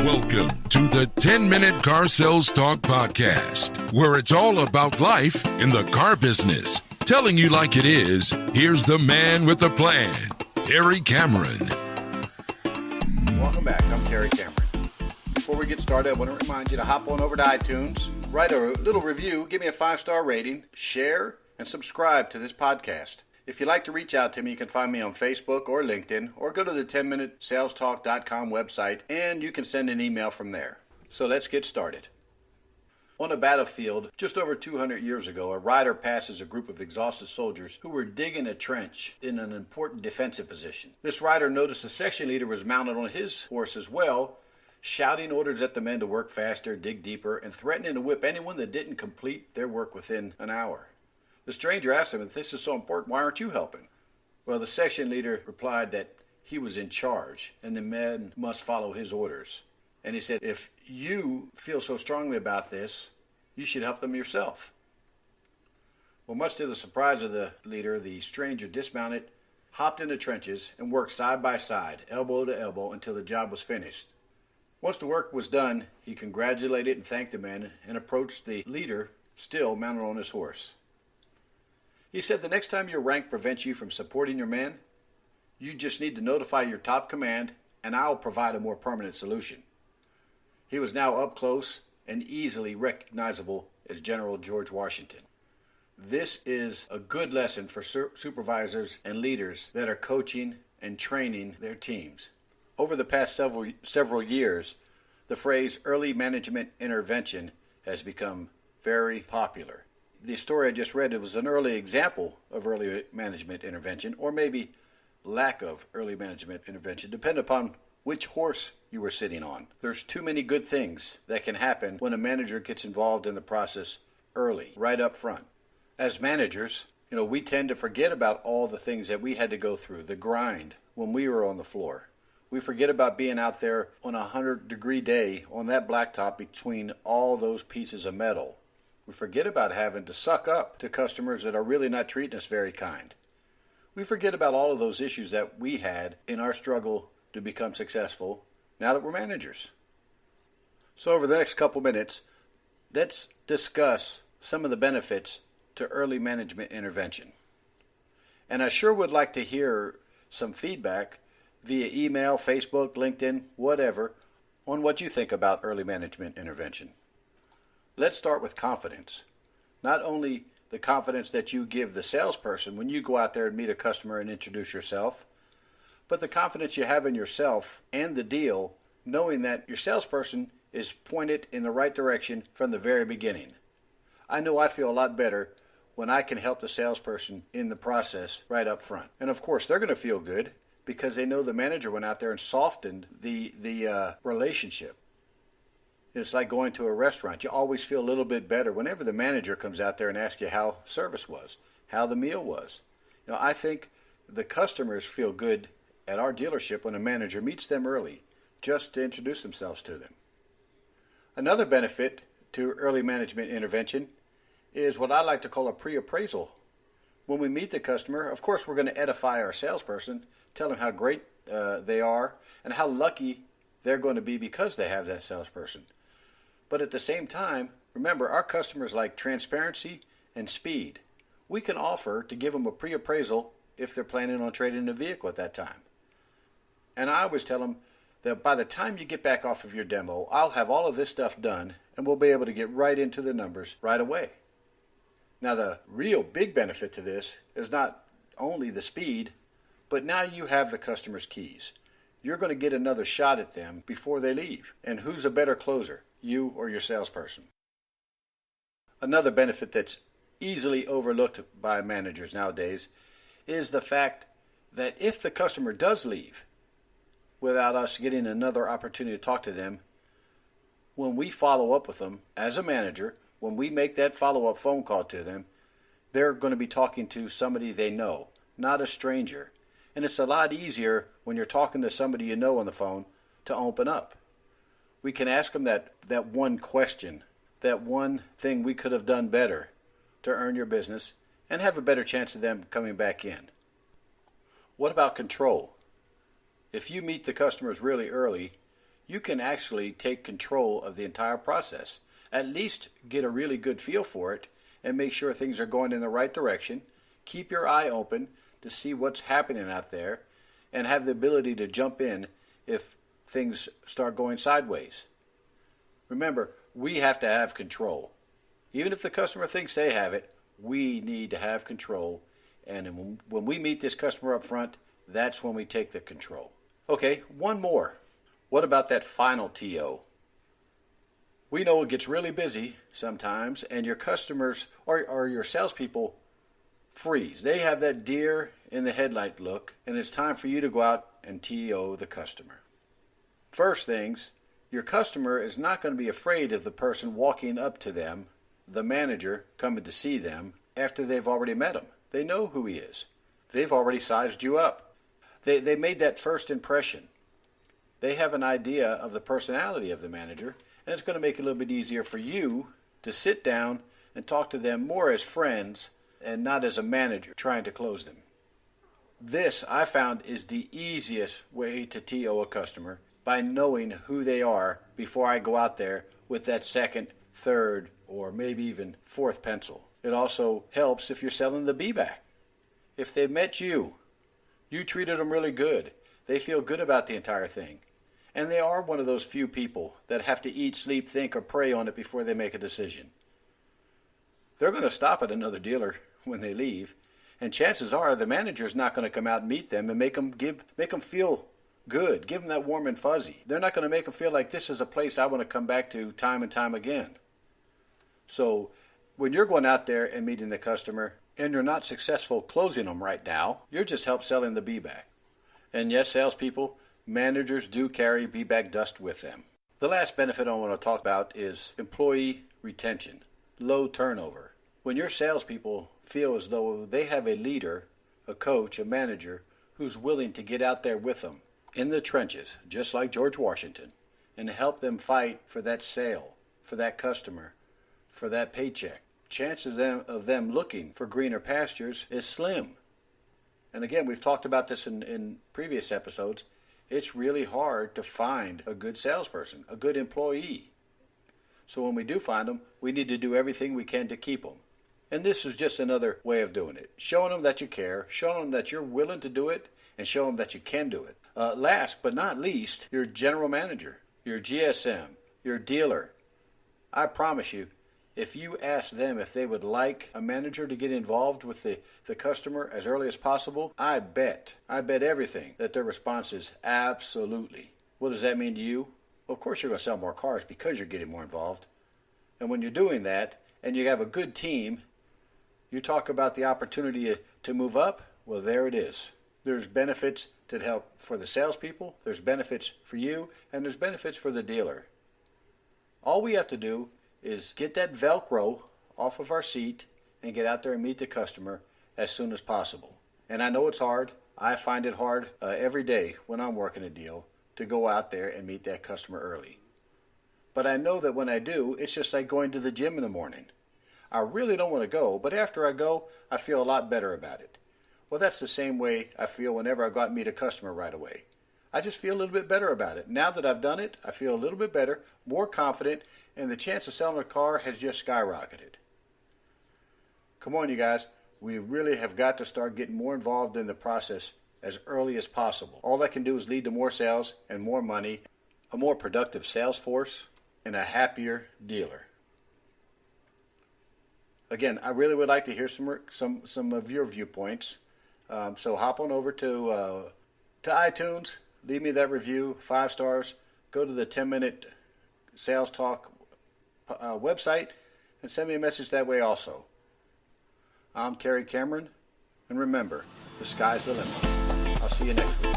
Welcome to the 10-Minute Car Sales Talk Podcast, where it's all about life in the car business. Telling you like it is, here's the man with the plan, Terry Cameron. Welcome back. I'm Terry Cameron. Before we get started, I want to remind you to hop on over to iTunes, write a little review, give me a 5-star rating, share, and subscribe to this podcast. If you'd like to reach out to me, you can find me on Facebook or LinkedIn, or go to the 10minutesalestalk.com website, and you can send an email from there. So let's get started. On a battlefield, just over 200 years ago, a rider passes a group of exhausted soldiers who were digging a trench in an important defensive position. This rider noticed the section leader was mounted on his horse as well, shouting orders at the men to work faster, dig deeper, and threatening to whip anyone that didn't complete their work within an hour. The stranger asked him, if this is so important, why aren't you helping? Well, the section leader replied that he was in charge and the men must follow his orders. And he said, if you feel so strongly about this, you should help them yourself. Well, much to the surprise of the leader, the stranger dismounted, hopped in the trenches, and worked side by side, elbow to elbow, until the job was finished. Once the work was done, he congratulated and thanked the men and approached the leader, still mounted on his horse. He said the next time your rank prevents you from supporting your men, you just need to notify your top command and I'll provide a more permanent solution. He was now up close and easily recognizable as General George Washington. This is a good lesson for supervisors and leaders that are coaching and training their teams. Over the past several years, the phrase early management intervention has become very popular. The story I just read, it was an early example of early management intervention, or maybe lack of early management intervention, depending upon which horse you were sitting on. There's too many good things that can happen when a manager gets involved in the process early, right up front. As managers, we tend to forget about all the things that we had to go through, the grind when we were on the floor. We forget about being out there on a 100-degree day on that blacktop between all those pieces of metal. We forget about having to suck up to customers that are really not treating us very kind. We forget about all of those issues that we had in our struggle to become successful now that we're managers. So over the next couple minutes, let's discuss some of the benefits to early management intervention. And I sure would like to hear some feedback via email, Facebook, LinkedIn, whatever, on what you think about early management intervention. Let's start with confidence. Not only the confidence that you give the salesperson when you go out there and meet a customer and introduce yourself, but the confidence you have in yourself and the deal, knowing that your salesperson is pointed in the right direction from the very beginning. I know I feel a lot better when I can help the salesperson in the process right up front. And of course, they're going to feel good because they know the manager went out there and softened the relationship. It's like going to a restaurant. You always feel a little bit better whenever the manager comes out there and asks you how service was, how the meal was. I think the customers feel good at our dealership when a manager meets them early just to introduce themselves to them. Another benefit to early management intervention is what I like to call a pre-appraisal. When we meet the customer, of course, we're going to edify our salesperson, tell them how great they are and how lucky they're going to be because they have that salesperson. But at the same time, remember, our customers like transparency and speed. We can offer to give them a pre-appraisal if they're planning on trading a vehicle at that time. And I always tell them that by the time you get back off of your demo, I'll have all of this stuff done and we'll be able to get right into the numbers right away. Now, the real big benefit to this is not only the speed, but now you have the customer's keys. You're going to get another shot at them before they leave. And who's a better closer, you or your salesperson? Another benefit that's easily overlooked by managers nowadays is the fact that if the customer does leave without us getting another opportunity to talk to them, when we follow up with them as a manager, when we make that follow-up phone call to them, they're going to be talking to somebody they know, not a stranger. And it's a lot easier when you're talking to somebody you know on the phone to open up. We can ask them that one question, that one thing we could have done better to earn your business and have a better chance of them coming back in. What about control? If you meet the customers really early, you can actually take control of the entire process. At least get a really good feel for it and make sure things are going in the right direction. Keep your eye open to see what's happening out there and have the ability to jump in if things start going sideways. Remember, we have to have control. Even if the customer thinks they have it, we need to have control. And when we meet this customer up front, that's when we take the control. Okay, one more. What about that final TO? We know it gets really busy sometimes, and your customers or your salespeople freeze. They have that deer in the headlight look, and it's time for you to go out and TO the customer. First things, your customer is not going to be afraid of the person walking up to them, the manager coming to see them, after they've already met him. They know who he is. They've already sized you up. They made that first impression. They have an idea of the personality of the manager, and it's going to make it a little bit easier for you to sit down and talk to them more as friends and not as a manager trying to close them. This, I found, is the easiest way to TO a customer, by knowing who they are before I go out there with that second, third, or maybe even fourth pencil. It also helps if you're selling the be-back. If they met you, you treated them really good. They feel good about the entire thing. And they are one of those few people that have to eat, sleep, think, or pray on it before they make a decision. They're going to stop at another dealer when they leave, and chances are the manager's not going to come out and meet them and make them feel good, give them that warm and fuzzy. They're not going to make them feel like this is a place I want to come back to time and time again. So when you're going out there and meeting the customer and you're not successful closing them right now, you're just help selling the be-back. And yes, salespeople, managers do carry be-back dust with them. The last benefit I want to talk about is employee retention, low turnover. When your salespeople feel as though they have a leader, a coach, a manager who's willing to get out there with them in the trenches, just like George Washington, and help them fight for that sale, for that customer, for that paycheck, chances of them looking for greener pastures is slim. And again, we've talked about this in previous episodes. It's really hard to find a good salesperson, a good employee. So when we do find them, we need to do everything we can to keep them. And this is just another way of doing it. Showing them that you care, showing them that you're willing to do it, and show them that you can do it. Last but not least, your general manager, your GSM, your dealer. I promise you, if you ask them if they would like a manager to get involved with the customer as early as possible, I bet everything that their response is absolutely. What does that mean to you? Well, of course you're going to sell more cars because you're getting more involved. And when you're doing that and you have a good team, you talk about the opportunity to move up, well, there it is. There's benefits to help for the salespeople, there's benefits for you, and there's benefits for the dealer. All we have to do is get that Velcro off of our seat and get out there and meet the customer as soon as possible. And I know it's hard. I find it hard every day when I'm working a deal to go out there and meet that customer early. But I know that when I do, it's just like going to the gym in the morning. I really don't want to go, but after I go, I feel a lot better about it. Well, that's the same way I feel whenever I go out and meet a customer right away. I just feel a little bit better about it. Now that I've done it, I feel a little bit better, more confident, and the chance of selling a car has just skyrocketed. Come on, you guys. We really have got to start getting more involved in the process as early as possible. All that can do is lead to more sales and more money, a more productive sales force, and a happier dealer. Again, I really would like to hear some of your viewpoints. So hop on over to iTunes, leave me that review, 5 stars. Go to the 10-minute Sales Talk website and send me a message that way also. I'm Terry Cameron, and remember, the sky's the limit. I'll see you next week.